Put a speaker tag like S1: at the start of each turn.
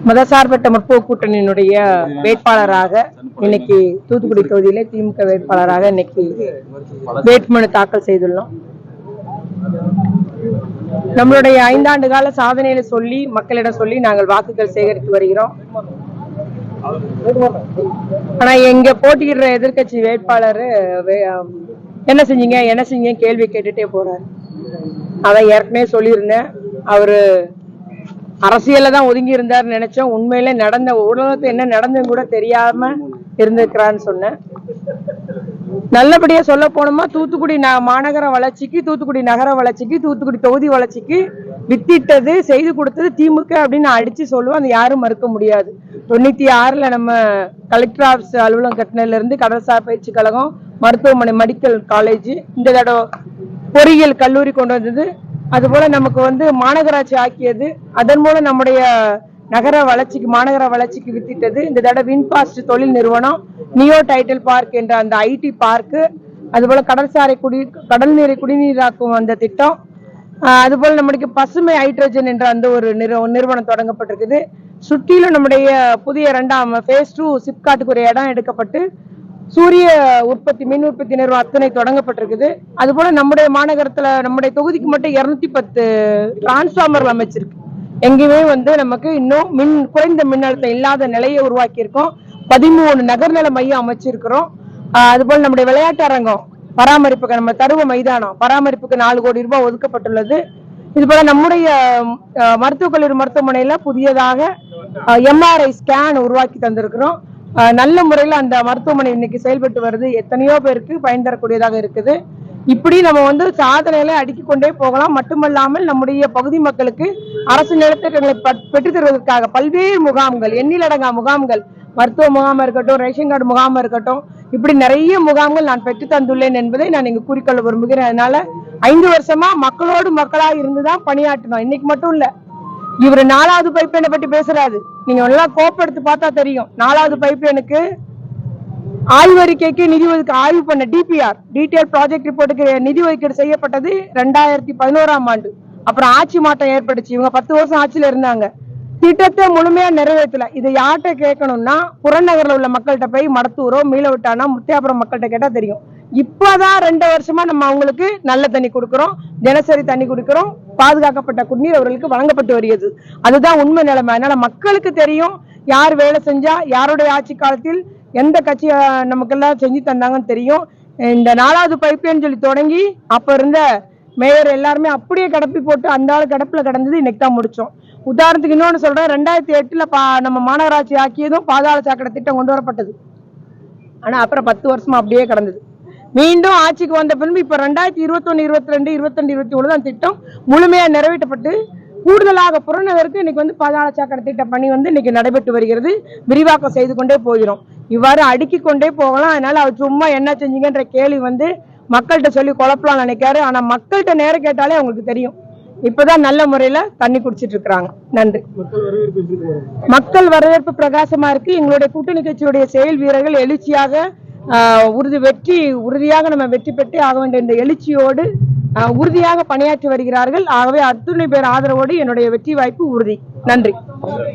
S1: மதசார்பற்ற முற்போக்கு கூட்டணியினுடைய வேட்பாளராக இன்னைக்கு தூத்துக்குடி தொகுதியிலே திமுக வேட்பாளராக இன்னைக்கு வேட்புமனு தாக்கல் செய்துள்ளோம். நம்மளுடைய 5 ஆண்டு கால சாதனையில சொல்லி மக்களிடம் சொல்லி நாங்கள் வாக்குகள் சேகரித்து வருகிறோம். ஆனா எங்க போட்டியிடுற எதிர்கட்சி வேட்பாளர் என்ன செஞ்சீங்க கேள்வி கேட்டுட்டே போறாரு. அதான் ஏற்கனவே சொல்லியிருந்தேன், அவரு அரசியல்ல தான் ஒதுங்கி இருந்தார் நினைச்சோம். உண்மையில நடந்த உலகத்துல என்ன நடந்தது கூட தெரியாம இருந்திருக்கிறான்னு சொன்னேன். நல்லபடியா சொல்ல போனோமா, தூத்துக்குடி மாநகர வளர்ச்சிக்கு, தூத்துக்குடி நகர வளர்ச்சிக்கு, தூத்துக்குடி தொகுதி வளர்ச்சிக்கு வித்திட்டது செய்து கொடுத்தது திமுக அப்படின்னு அடிச்சு சொல்லுவோம். அது யாரும் மறுக்க முடியாது. 96ல நம்ம கலெக்டர் ஆபீஸ் அலுவலகம் கட்டினதுல இருந்து கடல்சார் பயிற்சி கழகம், மருத்துவமனை, மெடிக்கல் காலேஜ், இந்த தடவை பொறியியல் கல்லூரி கொண்டு வந்தது. அதுபோல நமக்கு மாநகராட்சி ஆக்கியது. அதன் மூலம் நம்முடைய நகர வளர்ச்சிக்கு, மாநகர வளர்ச்சிக்கு வித்திட்டது. இந்த தடவை வின்பாஸ்ட் தொழில் நிறுவனம், நியோ டைட்டில் பார்க் என்ற அந்த ஐடி பார்க்கு, அதுபோல கடல் நீரை குடிநீராக்கும் அந்த திட்டம், அதுபோல நம்மளுக்கு பசுமை ஹைட்ரஜன் என்ற அந்த ஒரு நிறுவனம் தொடங்கப்பட்டிருக்குது. சுற்றிலும் நம்முடைய புதிய 2ஆம் phase 2 சிப்காட்டுக்கு ஒரு இடம் எடுக்கப்பட்டு சூரிய உற்பத்தி, மின் உற்பத்தி நிறுவனம் அத்தனை தொடங்கப்பட்டிருக்குது. அதுபோல நம்முடைய மாநகரத்துல நம்முடைய தொகுதிக்கு மட்டும் 210 டிரான்ஸ்பார்மர்கள் அமைச்சிருக்கு. எங்கேயுமே நமக்கு இன்னும் குறைந்த மின்னழுத்தம் இல்லாத நிலையை உருவாக்கி இருக்கோம். 13 நகர்நல மையம் அமைச்சிருக்கிறோம். அதுபோல நம்முடைய விளையாட்டு அரங்கம் பராமரிப்புக்கு, நம்ம தருவ மைதானம் பராமரிப்புக்கு 4 கோடி ரூபாய் ஒதுக்கப்பட்டுள்ளது. இதுபோல நம்முடைய மருத்துவக் கல்லூரி மருத்துவமனையில புதியதாக MRI ஸ்கேன் உருவாக்கி தந்திருக்கிறோம். நல்ல முறையில் அந்த மருத்துவமனை இன்னைக்கு செயல்பட்டு வருது. எத்தனையோ பேருக்கு பயன் தரக்கூடியதாக இருக்குது. இப்படி நம்ம சாதனைகளை அடுக்கிக் கொண்டே போகலாம். மட்டுமல்லாமல் நம்முடைய பகுதி மக்களுக்கு அரசு நிலத்திட்டங்களை பெற்றுத் தருவதற்காக பல்வேறு முகாம்கள், எண்ணிலடங்கா முகாம்கள், மருத்துவ முகாமா இருக்கட்டும், ரேஷன் கார்டு முகாமா இருக்கட்டும், இப்படி நிறைய முகாம்கள் நான் பெற்று தந்துள்ளேன் என்பதை நான் இங்கு கூறிக்கொள்ள விரும்புகிறேன். அதனால 5 வருஷமா மக்களோடு மக்களா இருந்துதான் பணியாற்றணும். இன்னைக்கு மட்டும் இல்ல, இவரு 4வது பைப்லைனை பற்றி பேசுறாரு. நீங்க எல்லாம் கோப்பெடுத்து பார்த்தா தெரியும். 4வது பைப்லைனுக்கு ஆய்வறிக்கைக்கு நிதி ஒதுக்கீடு, ஆய்வு பண்ண டிபிஆர், டீடைல் ப்ராஜெக்ட் ரிப்போர்ட்டுக்கு நிதி ஒதுக்கீடு செய்யப்பட்டது 2011ஆம் ஆண்டு. அப்புறம் ஆட்சி மாற்றம் ஏற்பட்டுச்சு. இவங்க 10 வருஷம் ஆட்சியில இருந்தாங்க. திட்டத்தை முழுமையா நிறைவேற்றல. இதை யார்கிட்ட கேட்கணும்னா, புறநகர்ல உள்ள மக்கள்கிட்ட போய், மடத்தூரோ, மீளவிட்டானா, முத்தியாபுரம் மக்கள்கிட்ட கேட்டா தெரியும். இப்பதான் 2 வருஷமா நம்ம அவங்களுக்கு நல்ல தண்ணி கொடுக்கிறோம், தினசரி தண்ணி கொடுக்கிறோம், பாதுகாக்கப்பட்ட குடிநீர் அவர்களுக்கு வழங்கப்பட்டு வருகிறது. அதுதான் உண்மை நிலைமை. அதனால மக்களுக்கு தெரியும் யார் வேலை செஞ்சா, யாருடைய ஆட்சி காலத்தில் எந்த கட்சி நமக்கெல்லாம் செஞ்சு தந்தாங்கன்னு தெரியும். இந்த 4வது பைப்லைன் சொல்லி தொடங்கி அப்ப இருந்த மேயர் எல்லாருமே அப்படியே கடப்பி போட்டு அந்த ஆள் கடப்புல கடந்தது. இன்னைக்கு தான் முடிச்சோம். உதாரணத்துக்கு இன்னொன்னு சொல்றேன், 2008ல நம்ம மாநகராட்சி ஆக்கியதும் பாதாள சாக்கடை திட்டம் கொண்டு வரப்பட்டது. ஆனா அப்புறம் 10 வருஷமா அப்படியே கடந்தது. மீண்டும் ஆட்சிக்கு வந்த பின்பு இப்ப 2021, 22, 22, 21 தான் திட்டம் முழுமையா நிறைவேற்றப்பட்டு, கூடுதலாக புறநகருக்கு இன்னைக்கு பாதாள சாக்கடை திட்ட பணி இன்னைக்கு நடைபெற்று வருகிறது. விரிவாக்கம் செய்து கொண்டே போகிறோம். இவ்வாறு அடுக்கிக் கொண்டே போகலாம். அதனால அவர் சும்மா என்ன செஞ்சீங்கன்ற கேள்வி மக்கள்கிட்ட சொல்லி குழப்பலாம் நினைக்காரு. ஆனா மக்கள்கிட்ட நேரம் கேட்டாலே அவங்களுக்கு தெரியும். இப்பதான் நல்ல முறையில தண்ணி குடிச்சிட்டு இருக்கிறாங்க. நன்றி. மக்கள் வரவேற்பு பிரகாசமா இருக்கு. எங்களுடைய கூட்டணி கட்சியுடைய செயல் வீரர்கள் எழுச்சியாக உறுதியாக நம்ம வெற்றி பெற்று ஆக வேண்டிய இந்த எழுச்சியோடு உறுதியாக பணியாற்றி வருகிறார்கள். ஆகவே அத்துணை பேர் ஆதரவோடு என்னுடைய வெற்றி வாய்ப்பு உறுதி. நன்றி.